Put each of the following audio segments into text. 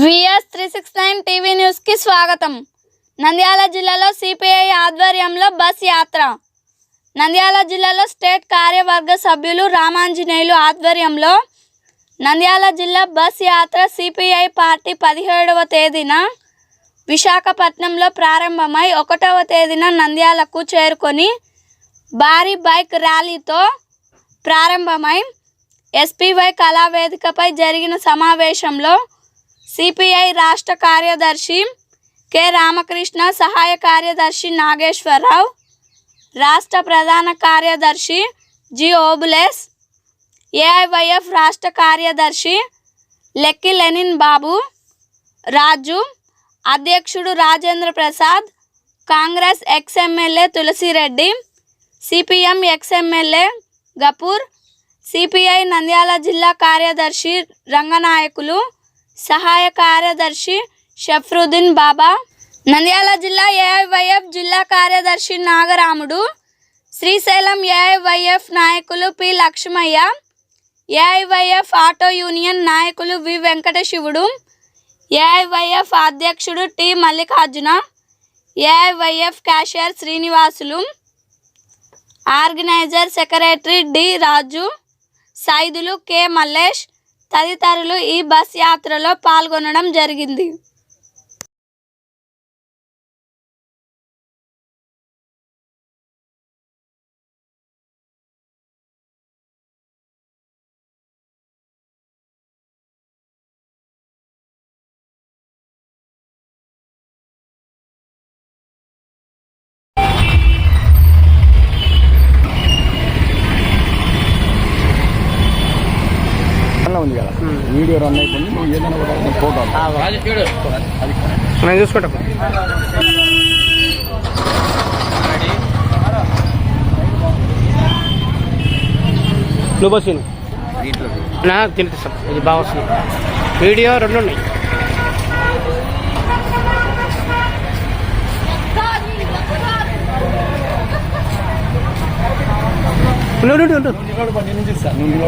VS 369 TV news కి స్వాగతం. నంద్యాల జిల్లాలో సిపిఐ ఆధ్వర్యంలో బస్ యాత్ర. నంద్యాల జిల్లాలో స్టేట్ కార్యవర్గ సభ్యులు రామాంజనేయులు ఆధ్వర్యంలో నంద్యాల జిల్లా బస్ యాత్ర సిపిఐ పార్టీ 17వ తేదీన విశాఖపట్నంలో ప్రారంభమై 1వ తేదీన నంద్యాలకు చేరుకొని భారీ బైక్ ర్యాలీతో ప్రారంభమై ఎస్పీవై కళావేదికపై జరిగిన సమావేశంలో సిపిఐ రాష్ట్ర కార్యదర్శి కె రామకృష్ణ, సహాయ కార్యదర్శి నాగేశ్వరరావు, రాష్ట్ర ప్రధాన కార్యదర్శి జి ఓబులేస్, ఏఐవైఎఫ్ రాష్ట్ర కార్యదర్శి లెక్కి లెనిన్ బాబు రాజు, అధ్యక్షుడు Rajendra Prasad, Congress ex MLA Tulasireddy, CPM ex MLA Gafoor, CPI Nandyal జిల్లా కార్యదర్శి రంగనాయకులు, సహాయ కార్యదర్శి షఫ్రుద్దీన్ బాబా, నంద్యాల జిల్లా ఏఐవైఎఫ్ జిల్లా కార్యదర్శి నాగరాముడు, శ్రీశైలం ఏఐవైఎఫ్ నాయకులు P Lakshmaiah, AIYF auto union నాయకులు వి వెంకటశివుడు, ఏఐవైఎఫ్ అధ్యక్షుడు T Mallikarjuna, AIYF cashier Srinivasulu, organiser secretary D Raju, Saidulu K Mallesh తదితరులు ఈ బస్ యాత్రలో పాల్గొనడం జరిగింది. ఉంది కదా వీడియో రన్ అయిపోయింది. నువ్వు ఏదైనా కూడా ఫోటో నేను చూసుకుంటాం. నువ్వు బస్సు నా తినిపిస్తాం. ఇది బాగా వస్తుంది. వీడియో 2 ఉన్నాయి. నువ్వు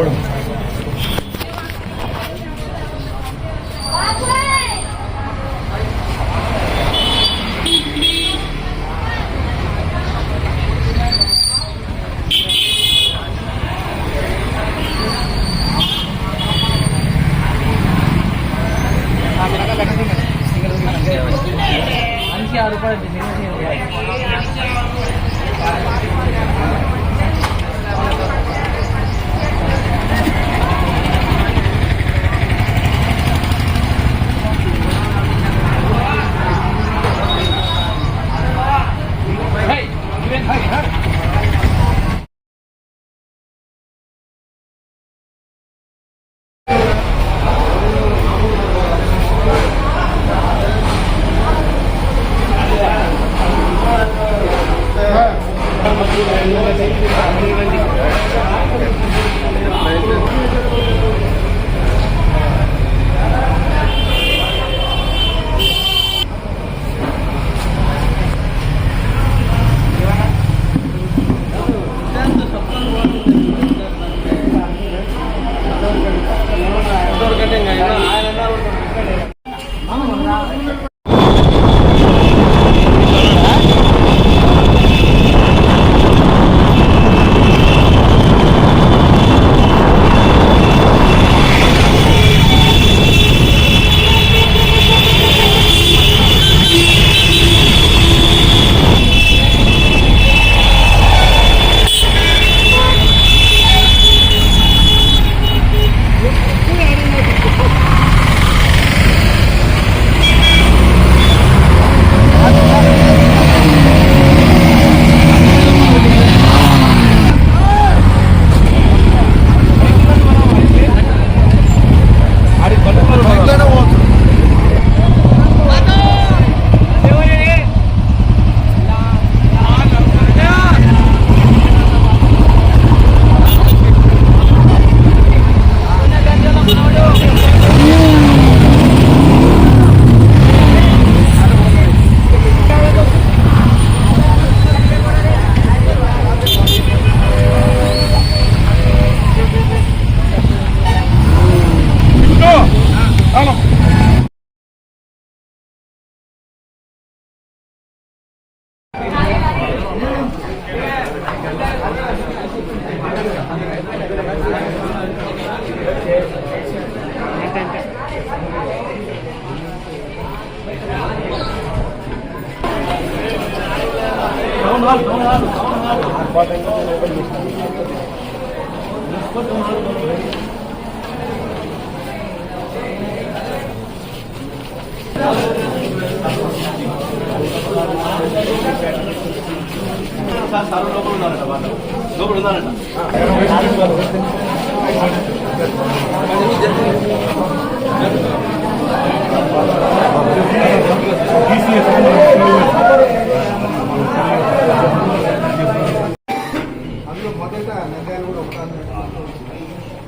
అందులో మొదట నంద్యాల కూడా ఒక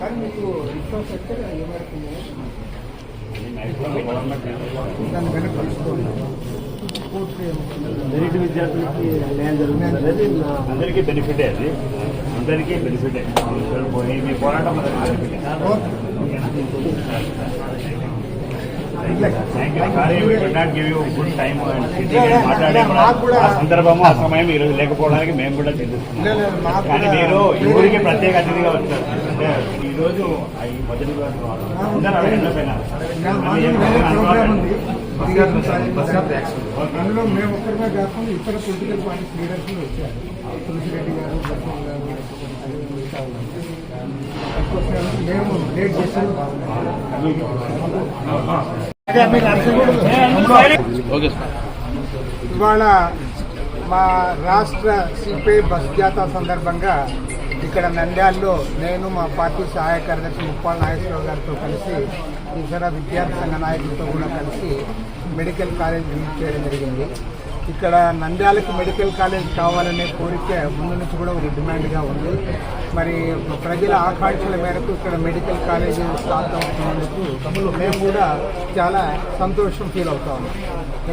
కానీ మీకు రిసోర్స్ ఎక్కడ ఎవరికి దాన్ని వెనక కలుసుకోవాలి. మెరిట్ విద్యార్థులకి న్యాయం జరుగుతుంది అనేది అందరికీ బెనిఫిటే, అది అందరికీ బెనిఫిటే. మీ పోరాటం సందర్భము ఆ సమయం ఈరోజు లేకపోవడానికి మేము కూడా చెందుతున్నాం. కానీ మీరు ఈ ఊరికి ప్రత్యేక అతిథిగా వచ్చారు. అంటే ఈరోజు ఈ మొదటి అందులో మేము ఒక్కరిగా కాకుండా ఇతర పొలిటికల్ పార్టీస్ లీడర్స్ వచ్చారు. తులసిరెడ్డి గారు, మేము లేట్ చేసాము. ఇవాళ మా రాష్ట్ర సిపిఐ బస్ జాతా సందర్భంగా ఇక్కడ నంద్యాలలో నేను మా పార్టీ సహాయ కార్యదర్శి ముప్పాల నాగేశ్వరరావు గారితో కలిసి ఇతర విద్యార్థి సంఘ నాయకులతో కూడా కలిసి మెడికల్ కాలేజ్ విజిట్ చేయడం జరిగింది. ఇక్కడ నంద్యాలకు మెడికల్ కాలేజ్ కావాలనే కోరిక ముందు నుంచి కూడా ఒక డిమాండ్గా ఉంది. మరి ప్రజల ఆకాంక్షల మేరకు ఇక్కడ మెడికల్ కాలేజ్ స్టార్ట్ అవుతున్నందుకు మేము కూడా చాలా సంతోషం ఫీల్ అవుతా ఉన్నాం.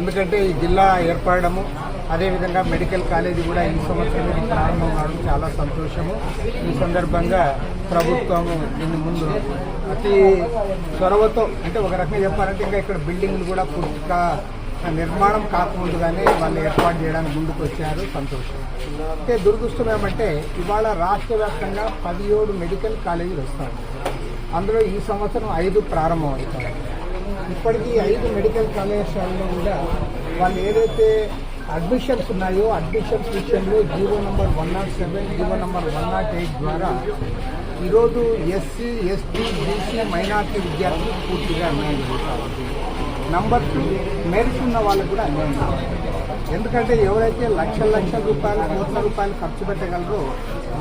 ఎందుకంటే ఈ జిల్లా ఏర్పడము, అదేవిధంగా మెడికల్ కాలేజీ కూడా ఈ సంవత్సరం ప్రారంభం కావడం చాలా సంతోషము. ఈ సందర్భంగా ప్రభుత్వము దీని ముందు అతి చొరవతో, అంటే ఒక రకంగా చెప్పాలంటే ఇంకా ఇక్కడ బిల్డింగ్లు కూడా పూర్తిగా నిర్మాణం కాకముందుగానే వాళ్ళు ఏర్పాటు చేయడానికి ముందుకు వచ్చారు. సంతోషం. అంటే దురదృష్టం ఏమంటే ఇవాళ రాష్ట్ర వ్యాప్తంగా 17 మెడికల్ కాలేజీలు వస్తాయి. అందులో ఈ సంవత్సరం 5 ప్రారంభం అవుతాయి. ఇప్పటికీ 5 మెడికల్ కళాశాలలో కూడా వాళ్ళు ఏదైతే అడ్మిషన్స్ ఉన్నాయో అడ్మిషన్స్ విషయంలో జీవో నంబర్ 107, జీవో నంబర్ 108 ద్వారా ఈరోజు ఎస్సీ, ఎస్టీ, బీసీ, మైనార్టీ విద్యార్థులు పూర్తిగా అన్యాయం జరుగుతారు. నంబర్ 2, మెరిట్ ఉన్న వాళ్ళకు కూడా అన్యాయం జరుగుతుంది. ఎందుకంటే ఎవరైతే లక్షల రూపాయలు, కోట్ల రూపాయలు ఖర్చు పెట్టగలరో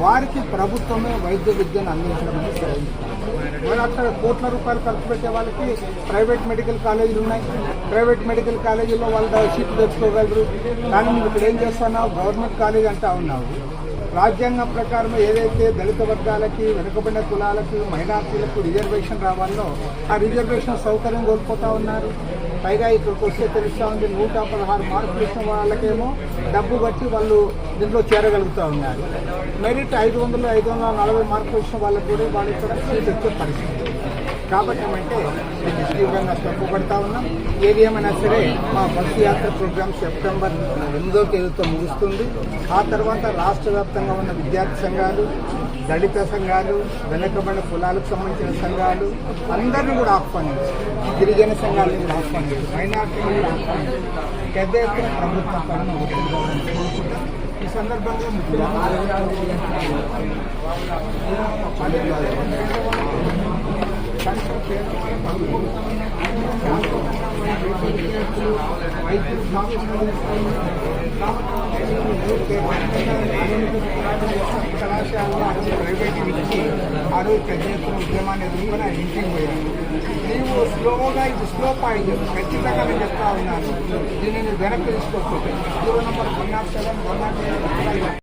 వారికి ప్రభుత్వమే వైద్య విద్యను అందించడం అనేది ప్రయత్నిస్తారు. మరి అక్కడ కోట్ల రూపాయలు ఖర్చు పెట్టే వాళ్ళకి ప్రైవేట్ మెడికల్ కాలేజీలు ఉన్నాయి. ప్రైవేట్ మెడికల్ కాలేజీల్లో వాళ్ళు సీట్లు తెచ్చుకోగలరు. కానీ నువ్వు ఇక్కడ ఏం చేస్తున్నావు, గవర్నమెంట్ కాలేజ్ అంటా ఉన్నావు. రాజ్యాంగం ప్రకారం ఏదైతే దళిత వర్గాలకి, వెనుకబడిన కులాలకి, మైనార్టీలకు రిజర్వేషన్ రావాలో ఆ రిజర్వేషన్ సౌకర్యం కోల్పోతా ఉన్నారు. పైగా ఇక్కడికి వస్తే తెలుస్తూ ఉంది 116 మార్కులు ఇచ్చిన వాళ్ళకేమో డబ్బు బట్టి వాళ్ళు దీంట్లో చేరగలుగుతూ ఉన్నారు. మెరిట్ 500, 540 మార్కులు ఇచ్చిన వాళ్ళకు కూడా వాళ్ళు ఇక్కడ సీట్ వచ్చే పరిస్థితి. కాబట్టి ఏమంటే మేము తీవ్రంగా తప్పుపడతా ఉన్నాం. ఏది ఏమైనా సరే మా బస్సు యాత్ర ప్రోగ్రాం సెప్టెంబర్ 8వ తేదీతో ముగుస్తుంది. ఆ తర్వాత రాష్ట్ర వ్యాప్తంగా ఉన్న విద్యార్థి సంఘాలు, దళిత సంఘాలు, వెనుకబడిన కులాలకు సంబంధించిన సంఘాలు అందరినీ కూడా ఆహ్వానించి, గిరిజన సంఘాలను కూడా ఆహ్వానించి, మైనార్టీలను కూడా ఆహ్వానించి పెద్ద ఎత్తున ప్రభుత్వం పనులు కోరుకుంటాం. ఈ సందర్భంగా ముఖ్యమంత్రి కళాశాలలో ప్రైవేట్ ఇచ్చి ఆ రోజు పెద్ద ఎత్తున ఉద్యమాన్ని ఎదుర్కొని ఆయన ఇంటికి పోయారు. నీవు స్లోగా ఇది స్లో పాయింట్ ఖచ్చితంగా నేను చెప్తా ఉన్నాను. దీనిని వెనక్కి తీసుకోకపోతే జీవో నంబర్ 107, 108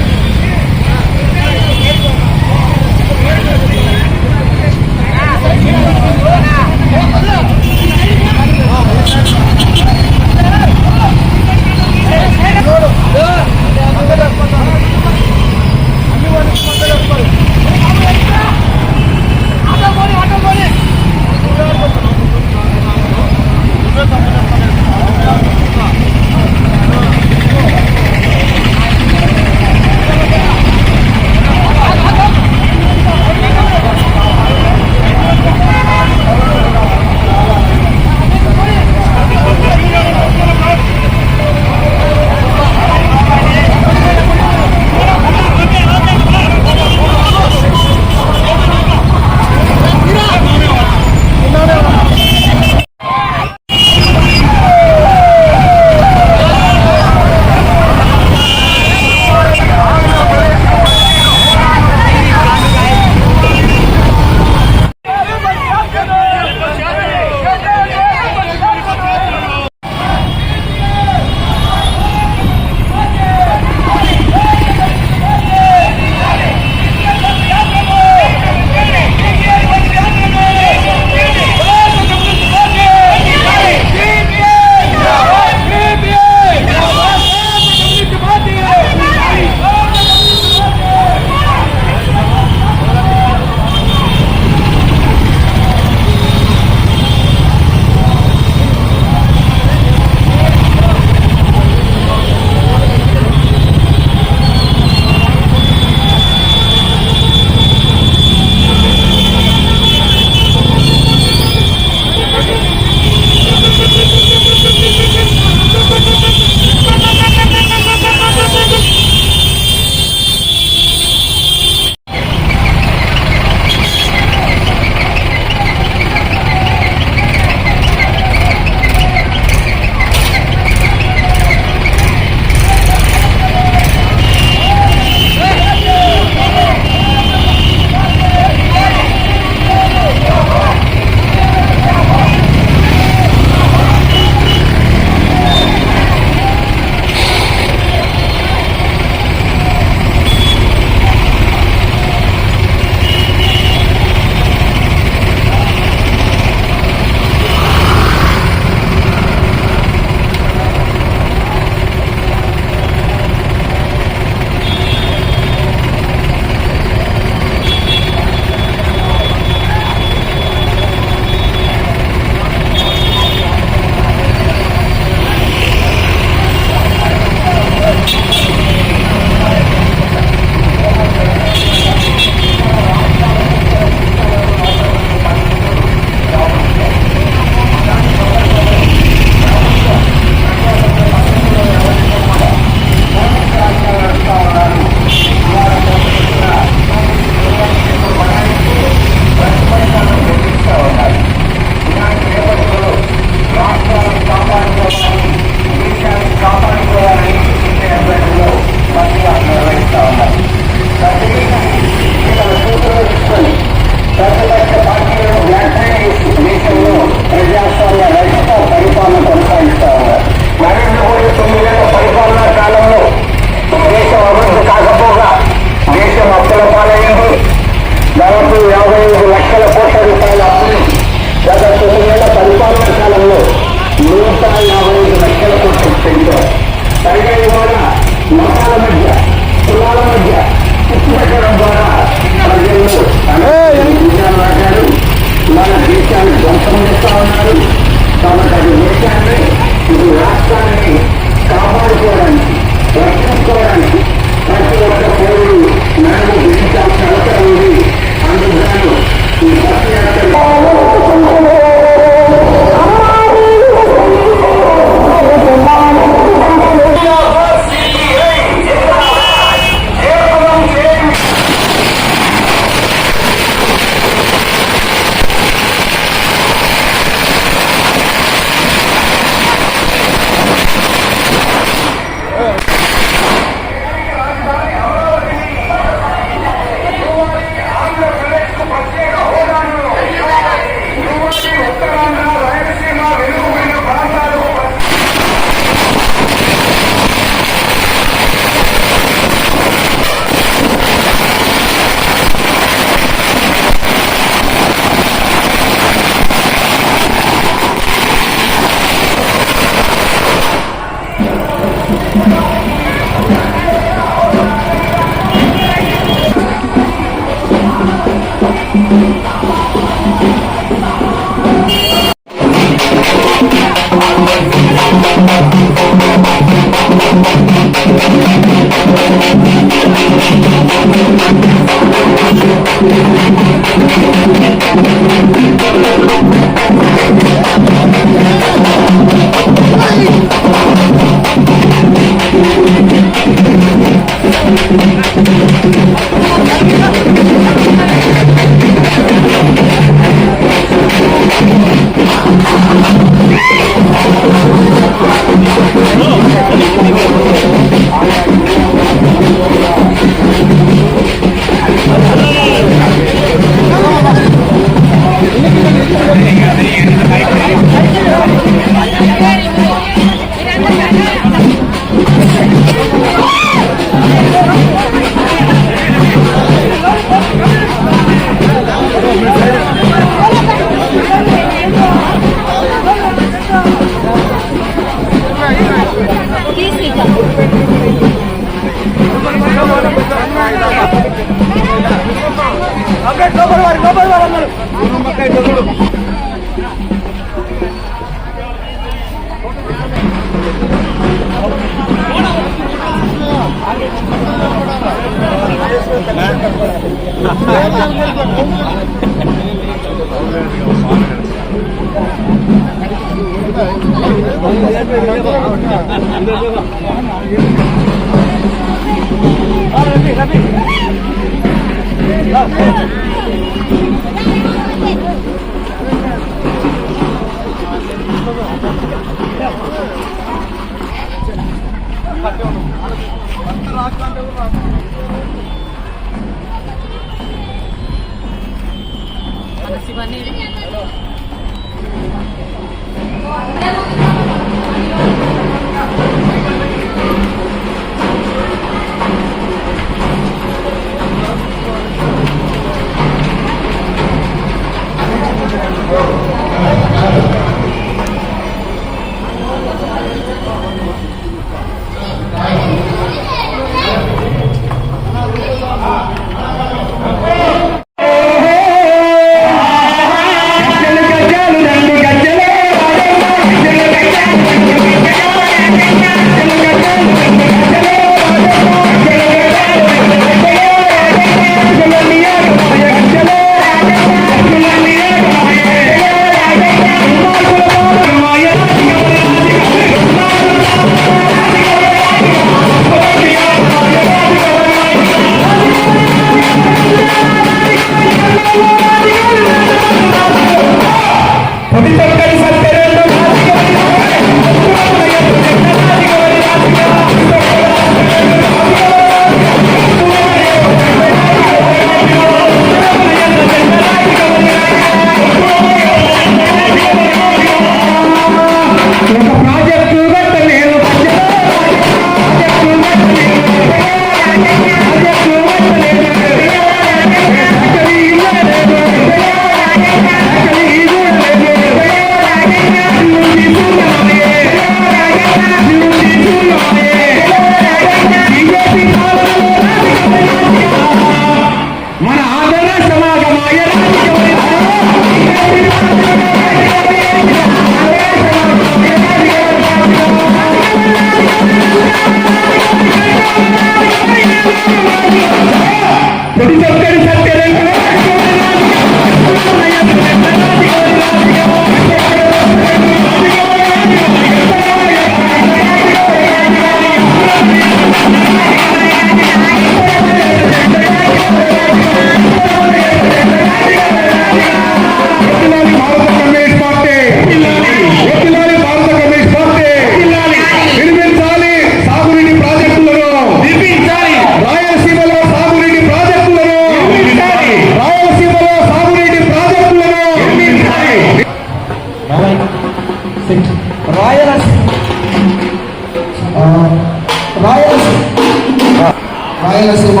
రాయలసీమ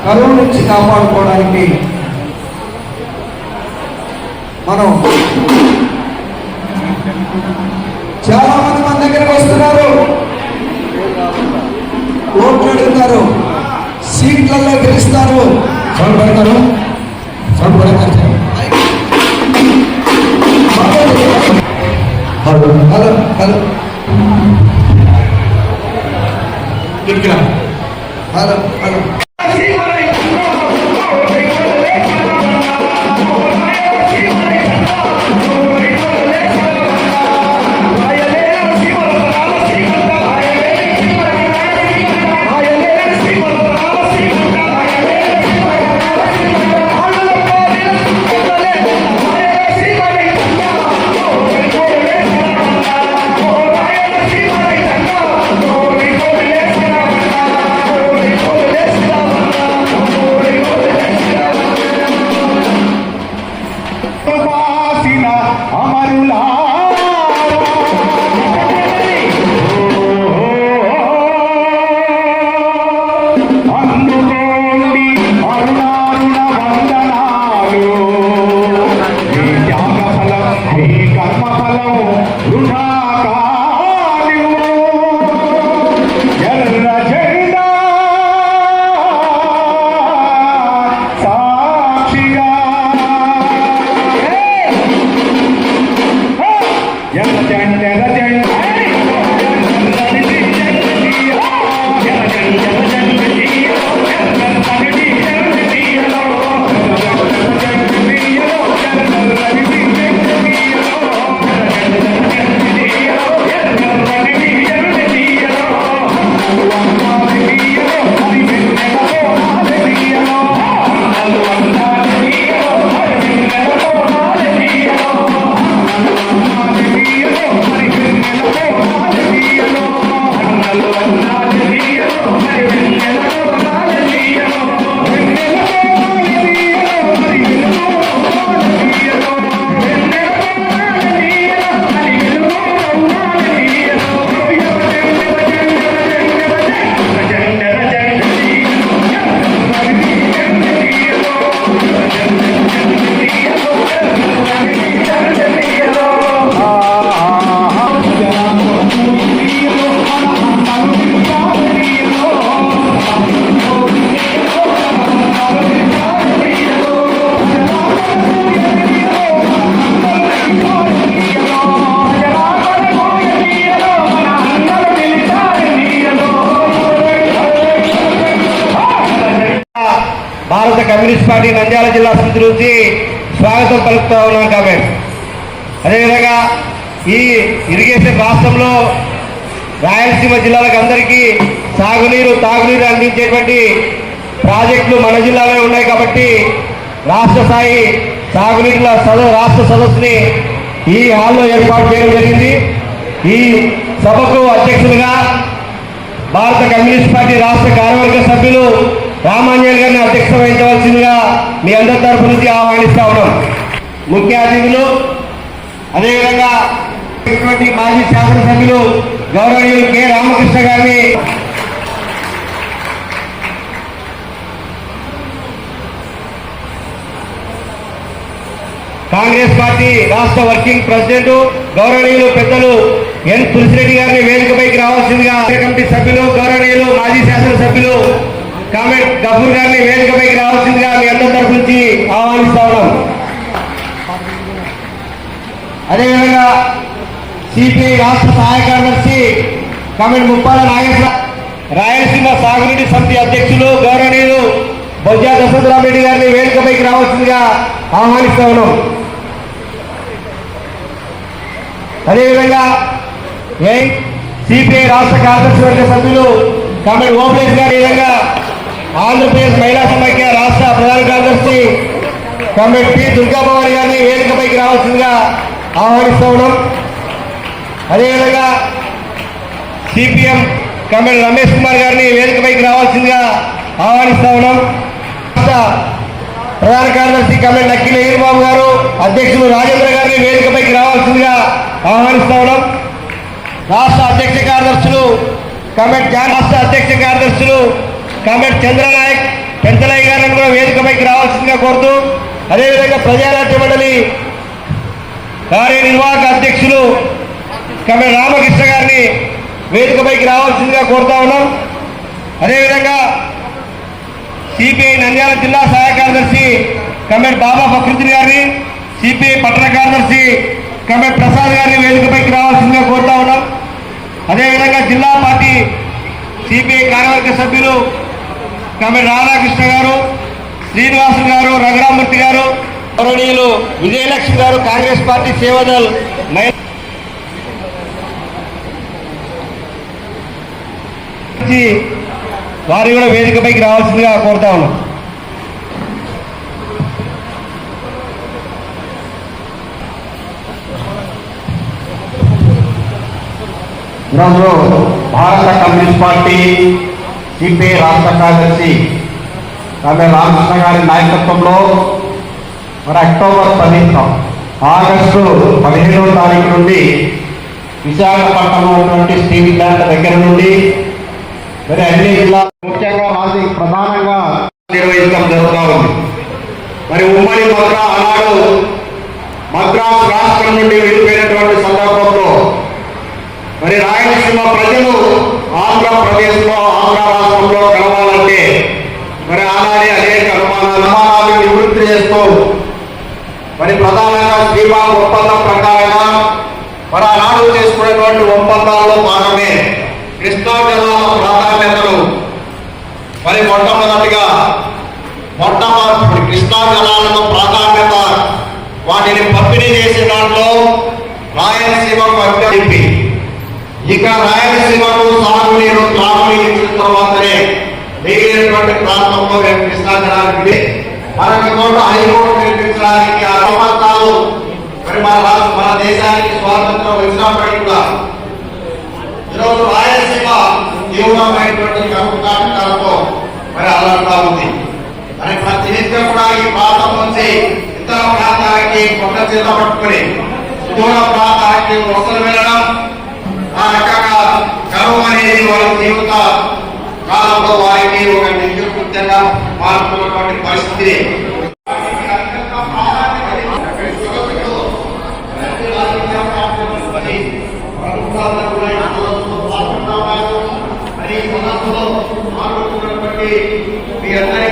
కరువు నుంచి కాపాడుకోవడానికి మనం చాలా మంది మన దగ్గరికి వస్తున్నారు, ఓట్లు అడుగుతారు, సీట్లలో గెలుస్తారు. సౌండ్ పెడతారు, సౌండ్ పెడతారు. హలో హలో హలో ఇక్కడ హలో హలో భారత కమ్యూనిస్ట్ పార్టీ నంద్యాల జిల్లా సమితి నుంచి స్వాగతం పలుకుతా ఉన్నాం కాబట్టి అదేవిధంగా ఈ ఇరిగేషన్ రాష్ట్రంలో రాయలసీమ జిల్లాలకు అందరికీ సాగునీరు తాగునీరు అందించేటువంటి ప్రాజెక్టులు మన జిల్లాలో ఉన్నాయి కాబట్టి రాష్ట్ర స్థాయి సాగునీరుల రాష్ట్ర సదస్సుని ఈ హాల్లో ఏర్పాటు చేయడం జరిగింది. ఈ సభకు అధ్యక్షులుగా భారత కమ్యూనిస్ట్ పార్టీ రాష్ట్ర కార్యవర్గ సభ్యులు రామాంజల్ గారిని అధ్యక్షత వహించవలసిందిగా మీ అందరి తరఫు నుంచి ఆహ్వానిస్తా ఉన్నాం. ముఖ్య అతిథులు అదేవిధంగా మాజీ శాసనసభ్యులు గౌరవనీయులు కె రామకృష్ణ గారిని కాంగ్రెస్ పార్టీ రాష్ట్ర వర్కింగ్ ప్రెసిడెంట్ గౌరవనీయులు పెద్దలు ఎన్ తులసిరెడ్డి గారిని వేదికపైకి రావాల్సిందిగా కమిటీ సభ్యులు గౌరవనీయులు మాజీ శాసనసభ్యులు కామెంట్ గఫూర్ గారిని వేదికపైకి రావాల్సిందిగా మీ అందరి తరఫు నుంచి ఆహ్వానిస్తా ఉన్నాం. అదేవిధంగా సిపిఐ రాష్ట్ర సహాయ కార్యదర్శి కామెంట్ ముప్పాల నాగేశ్వర రాయలసీమ సాగునీటి సమితి అధ్యక్షులు గౌరవనీయులు బొజ్జా దశరథరామరెడ్డి గారిని వేదికపైకి రావాల్సిందిగా ఆహ్వానిస్తా ఉన్నాం. అదేవిధంగా సిపిఐ రాష్ట్ర కార్యదర్శి వర్గ సభ్యులు కామెంట్ ఓపలేష్ గారి విధంగా ఆంధ్రప్రదేశ్ మహిళా సమైక్య రాష్ట్ర ప్రధాన కార్యదర్శి కామెంట్ పి దుర్గాభవాని గారిని వేదికపైకి రావాల్సిందిగా ఆహ్వానిస్తూ ఉన్నాం. అదేవిధంగా సిపిఎం కామెంట్ రమేష్ కుమార్ గారిని వేదికపైకి రావాల్సిందిగా ఆహ్వానిస్తూ ఉన్నాం. ప్రధాన కార్యదర్శి కామెంట్ నక్కిల ఈరుబాబు గారు అధ్యక్షులు రాజేంద్ర గారిని వేదికపైకి రావాల్సిందిగా ఆహ్వానిస్తూ ఉన్నాం. రాష్ట్ర అధ్యక్ష కార్యదర్శులు కామెంట్ రాష్ట్ర అధ్యక్ష కార్యదర్శులు కామెంట్ చంద్రనాయక్ పెంచలయ్య గారిని కూడా వేదికపైకి రావాల్సిందిగా కోరుతూ అదేవిధంగా ప్రజానాట్య మండలి కార్యనిర్వాహక అధ్యక్షులు కామెంట్ రామకృష్ణ గారిని వేదికపైకి రావాల్సిందిగా కోరుతా ఉన్నాం. అదేవిధంగా సిపిఐ నంద్యాల జిల్లా సహాయ కార్యదర్శి కామెంట్ బాబా ఫక్రుద్దీన్ గారిని సిపిఐ పట్టణ కార్యదర్శి కామెంట్ ప్రసాద్ గారిని వేదికపైకి రావాల్సిందిగా కోరుతా ఉన్నాం. అదేవిధంగా జిల్లా పార్టీ సిపిఐ కార్యవర్గ సభ్యులు కమిటీ రాధాకృష్ణ గారు, శ్రీనివాసు గారు, రఘురామూర్తి గారు, గౌరవనీయులు విజయలక్ష్మి గారు, కాంగ్రెస్ పార్టీ సేవాదల్ వారు కూడా వేదికపైకి రావాల్సిందిగా కోరుతా ఉన్నాం. ఈరోజు భారత కమ్యూనిస్ట్ పార్టీ సిపిఐ రాష్ట్ర కార్యదర్శి కావ్య రామకృష్ణ గారి నాయకత్వంలో మరి అక్టోబర్ 10 ఆగస్టు 15వ తారీఖు నుండి విశాఖపట్నంలో ఉన్నటువంటి స్టీల్ ప్లాంట్ దగ్గర నుండి మరి అన్ని జిల్లా ముఖ్యంగా మాది ప్రధానంగా నిర్వహించడం జరుగుతూ ఉంది. మరి ఉమ్మడి ఆనాడు మద్రాసు రాష్ట్రం నుండి వెళ్ళిపోయినటువంటి సందర్భంలో మరి రాయలసీమ ప్రజలు ఆంధ్రప్రదేశ్లో ఆంధ్ర రాష్ట్రంలో కలవాలంటే మరి ఆనాడే అనేక అనుమానాలు నివృత్తి చేస్తూ మరి ప్రధానంగా శ్రీబాబు ఒప్పందం ప్రకారంగా మరి ఆనాడు చేసుకునేటువంటి ఒప్పందాల్లో భాగమే కృష్ణా జలాల ప్రాధాన్యతలు మరి మొట్టమొదటి కృష్ణా జలాలను ప్రాధాన్యత వాటిని పంపిణీ చేసే దాంట్లో రాయలసీమకు అభ్యర్థి ఇక రాయలసీమకు సాగునీరు త్రాగునీరు ఇచ్చిన తర్వాతనే మిగిలినటువంటి ప్రాంతంలో కృష్ణా జలానికి మరొక చోట హైకోర్టు నిర్మించడానికి ఆ సంవత్సరాలు మరి మన దేశానికి స్వాతంత్రం వచ్చినప్పటికీ కూడా ఈరోజు రాయలసీమ తీవ్రమైనటువంటి కరువుకాటకాలతో మరి అల్లాడుతూ ఉంది. మరి ప్రతినిత్యం కూడా ఈ ప్రాంతం నుంచి ఇతర ప్రాంతాలకి కొండ చేత పట్టుకుని సుదూర ప్రాంతాలకి వలసలు వెళ్ళడం, ఆ రకంగా కరువు అనేది వారి జీవిత కాలంలో వారికి ఒక నిత్యకృత్యంగా మారుతున్నటువంటి పరిస్థితి. మీ అందరికీ